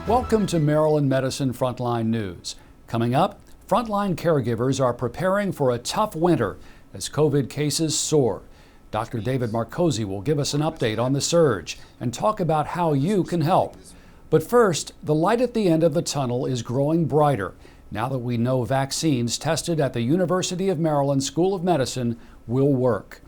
Welcome to Maryland Medicine Frontline News. Coming up, frontline caregivers are preparing for a tough winter as COVID cases soar. Dr. David Marcosi will give us an update on the surge and talk about how you can help. But first, the light at the end of the tunnel is growing brighter now that we know vaccines tested at the University of Maryland School of Medicine will work.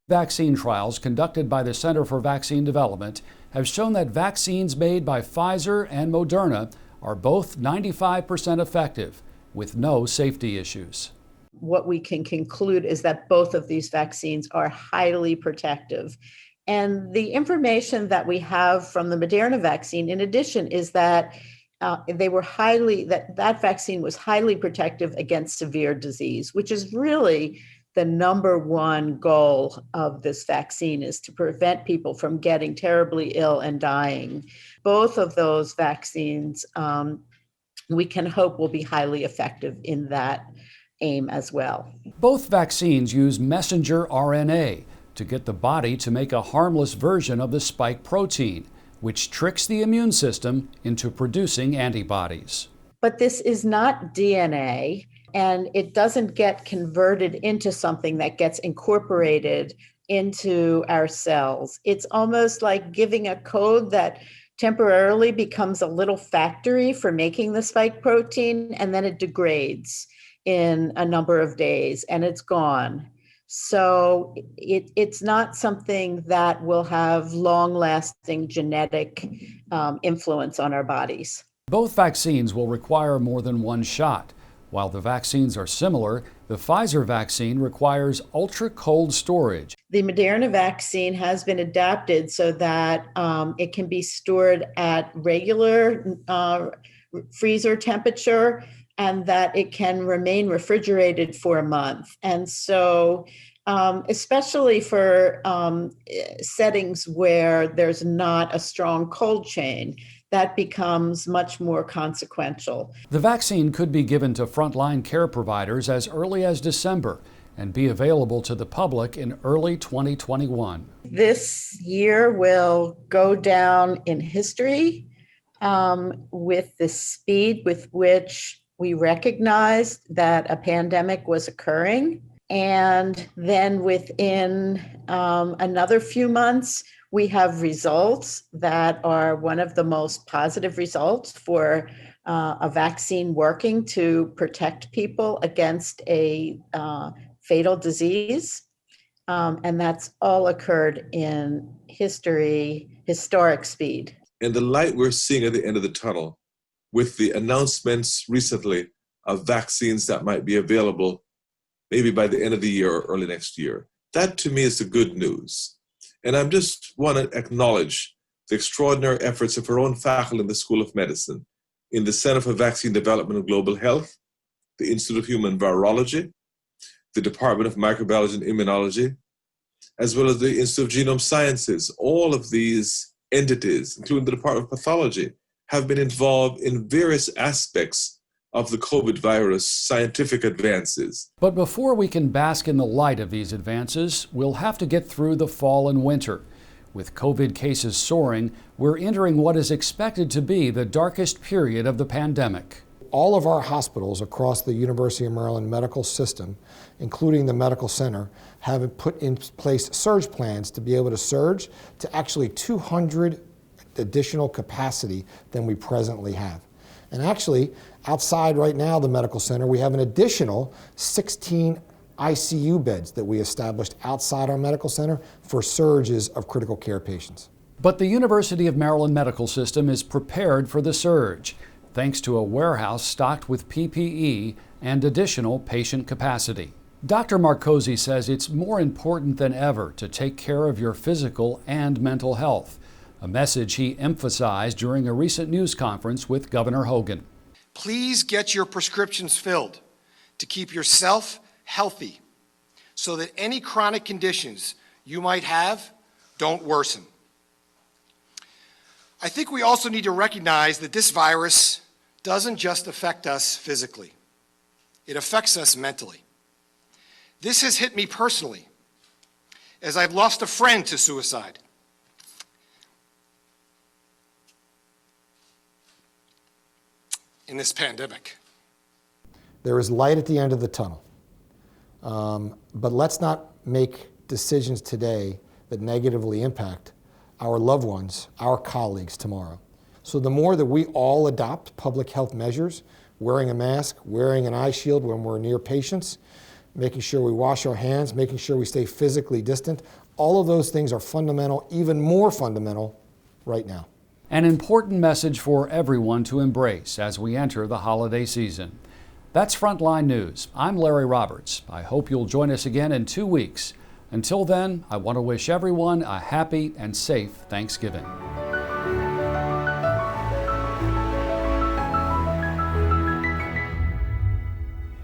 Vaccine trials conducted by the Center for Vaccine Development have shown that vaccines made by Pfizer and Moderna are both 95% effective with no safety issues. What we can conclude is that both of these vaccines are highly protective. And the information that we have from the Moderna vaccine, in addition, is that that vaccine was highly protective against severe disease, which is really the number one goal of this vaccine, is to prevent people from getting terribly ill and dying. Both of those vaccines, we can hope will be highly effective in that aim as well. Both vaccines use messenger RNA to get the body to make a harmless version of the spike protein, which tricks the immune system into producing antibodies. But this is not DNA, and it doesn't get converted into something that gets incorporated into our cells. It's almost like giving a code that temporarily becomes a little factory for making the spike protein, and then it degrades in a number of days and it's gone. So it's not something that will have long-lasting genetic influence on our bodies. Both vaccines will require more than one shot. While the vaccines are similar, the Pfizer vaccine requires ultra-cold storage. The Moderna vaccine has been adapted so that it can be stored at regular freezer temperature and that it can remain refrigerated for a month. And so, especially for settings where there's not a strong cold chain, that becomes much more consequential. The vaccine could be given to frontline care providers as early as December and be available to the public in early 2021. This year will go down in history with the speed with which we recognized that a pandemic was occurring. And then within another few months, we have results that are one of the most positive results for a vaccine working to protect people against a fatal disease. And that's all occurred in historic speed. And the light we're seeing at the end of the tunnel with the announcements recently of vaccines that might be available maybe by the end of the year or early next year, that to me is the good news. And I just want to acknowledge the extraordinary efforts of our own faculty in the School of Medicine, in the Center for Vaccine Development and Global Health, the Institute of Human Virology, the Department of Microbiology and Immunology, as well as the Institute of Genome Sciences. All of these entities, including the Department of Pathology, have been involved in various aspects of the COVID virus scientific advances. But before we can bask in the light of these advances, we'll have to get through the fall and winter. With COVID cases soaring, we're entering what is expected to be the darkest period of the pandemic. All of our hospitals across the University of Maryland medical system, including the medical center, have put in place surge plans to be able to surge to actually 200 additional capacity than we presently have. And actually, outside right now, the medical center, we have an additional 16 ICU beds that we established outside our medical center for surges of critical care patients. But the University of Maryland medical system is prepared for the surge, thanks to a warehouse stocked with PPE and additional patient capacity. Dr. Marcosi says it's more important than ever to take care of your physical and mental health, a message he emphasized during a recent news conference with Governor Hogan. Please get your prescriptions filled to keep yourself healthy so that any chronic conditions you might have don't worsen. I think we also need to recognize that this virus doesn't just affect us physically. It affects us mentally. This has hit me personally, as I've lost a friend to suicide. in this pandemic. There is light at the end of the tunnel. But let's not make decisions today that negatively impact our loved ones, our colleagues tomorrow. So the more that we all adopt public health measures, wearing a mask, wearing an eye shield when we're near patients, making sure we wash our hands, making sure we stay physically distant, all of those things are fundamental, even more fundamental right now. An important message for everyone to embrace as we enter the holiday season. That's Frontline News. I'm Larry Roberts. I hope you'll join us again in 2 weeks. Until then, I want to wish everyone a happy and safe Thanksgiving.